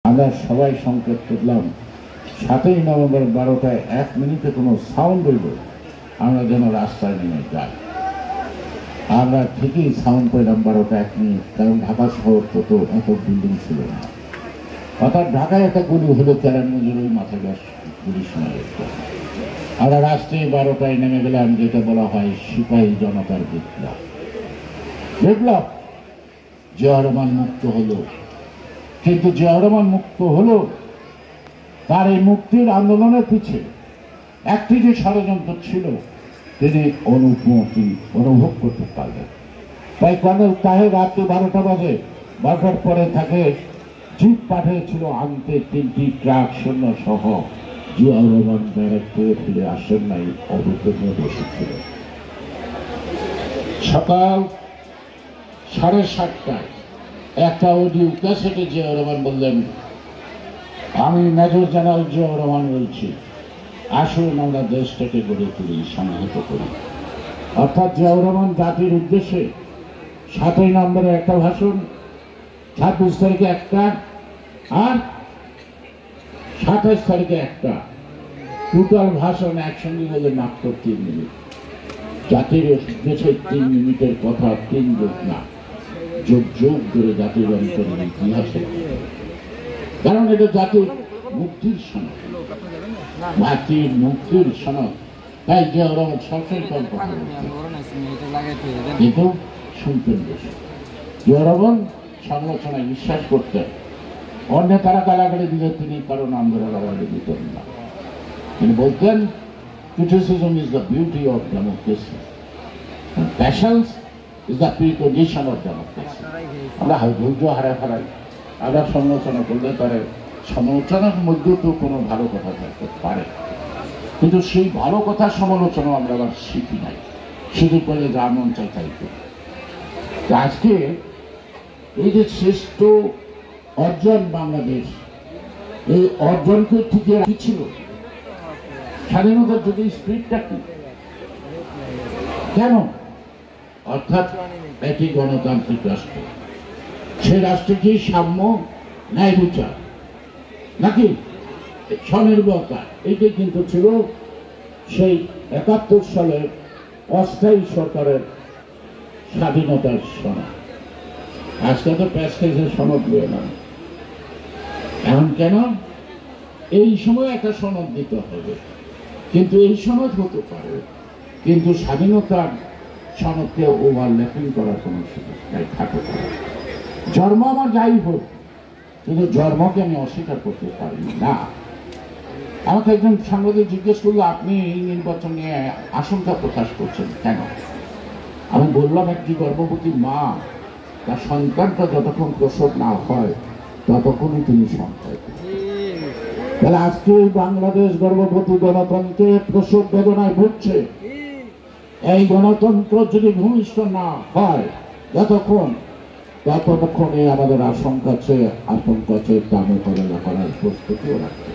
আমরা সবাই সংকেত করলাম 7ই নভেম্বর 12টায় 1 মিনিটে কোনো সাউন্ড হইল আমরা যেন রাস্তায় নেমে যাই। আমরা ঠিকই সাউন্ড পেলাম 12টা 1 মিনিট, কারণ ঢাকা শহর তো এত বিল্ডিং ছিল না। অর্থাৎ ঢাকায় একটা গুলি হলো কেরানীগঞ্জের ওই মাথায় গুলি শোনা যেত। আমরা রাস্তায় 12টায় নেমে গেলাম, যেটা বলা হয় সিপাহী জনতার বিপ্লব। বিপ্লব জিয়া রহমান মুক্ত হলো, কিন্তু জিয়া রহমান মুক্ত হলো, তার এই মুক্তির আন্দোলনের পিছিয়ে একটি যে ষড়যন্ত্র ছিল তিনি অনুভব করতে পারলেন। তাই কর্নেল তাহের রাত্রি 12টা বাজে, 12টার পরে তাকে জিপ পাঠিয়েছিল আনতে 3টি ট্রাক সৈন্য সহ। জিয়া রহমান ব্যারাক করে ফিরে আসেন নাই, অবতীর্ণ বসেছিল। সকাল 7:30টায় একটা অডিও ক্যাসেটে জিয়া রহমান বললেন, আমি মেজর জেনারেল জিয়া রহমান বলছি, আসুন আমরা দেশটাকে গড়ে তুলি, সংহত করি। অর্থাৎ জিয়া রহমান জাতির উদ্দেশ্যে 7ই নভেম্বরে একটা ভাষণ, 26 তারিখে একটা, আর 27 তারিখে একটা, টোটাল ভাষণ একসঙ্গে বলে মাত্র 3 মিনিট। জাতির উদ্দেশ্যে 3 মিনিটের কথা 3 যুগ না, যুগ যুগ ধরে জাতির অন্তরের ইতিহাসে, কারণ এটা জাতির মুক্তির সনদ, জাতির মুক্তির সনদ। তাই যে ওরা সবসময় কম কথা কিন্তু শুনতেন বেশি। জনগণ সমালোচনায় বিশ্বাস করতেন, অন্য তারা গালাগালি দিলে তিনি কারণ আমরা গালাগালি দিতেন না। তিনি বলতেন, criticism is the beauty of democracy and passions is the precondition of democracy. আমরা ধৈর্য হারা ফেলাই, আমরা সমালোচনা করলে পারে, সমালোচনার মধ্যেও তো কোনো ভালো কথা থাকতে পারে, কিন্তু সেই ভালো কথার সমালোচনা আমরা আবার শিখি নাই, শুধু করে যা মন চাই তাই করি। আজকে এই যে শ্রেষ্ঠ অর্জন বাংলাদেশ, এই অর্জনকে টিকে রাখছিল স্বাধীনতার যুগে স্পিরিটটা কি, কেন? অর্থাৎ একটি গণতান্ত্রিক রাষ্ট্র, সেই রাষ্ট্রে কি সাম্য, ন্যায় বিচার, নাকি স্বনির্ভরতা, এইটাই কিন্তু ছিল সেই 71 সালের অস্থায়ী সরকারের স্বাধীনতার সনদ। আজকে তো প্যাসকেজের সনদ দিয়ে না, এখন কেন এই সময় একটা সনদ দিতে হবে, কিন্তু এই সনদ হতে পারে, কিন্তু স্বাধীনতার সনদকে ওভারল্যাপিং করার কোনো সুযোগ নাই, থাকে পারে। জন্ম আমার যাই হোক, কিন্তু জন্মকে আমি অস্বীকার করতে পারি না। আমাকে একজন সাংবাদিক জিজ্ঞেস করলো, আপনি এই নির্বাচন নিয়ে আশঙ্কা প্রকাশ করছেন কেন? আমি বললাম, একটি গর্ভবতী মা তার সন্তানটা যতক্ষণ প্রসব না হয় ততক্ষণই তিনি সন্তান। তাহলে আজকে বাংলাদেশ গর্ভবতী গণতন্ত্রে প্রসব বেদনায় ভুগছে। এই গণতন্ত্র যদি ভূমিষ্ঠ না হয় ততক্ষণে আমাদের আশঙ্কা আছে, আতঙ্ক আছে, দামে করার প্রস্তুতিও রাখছে।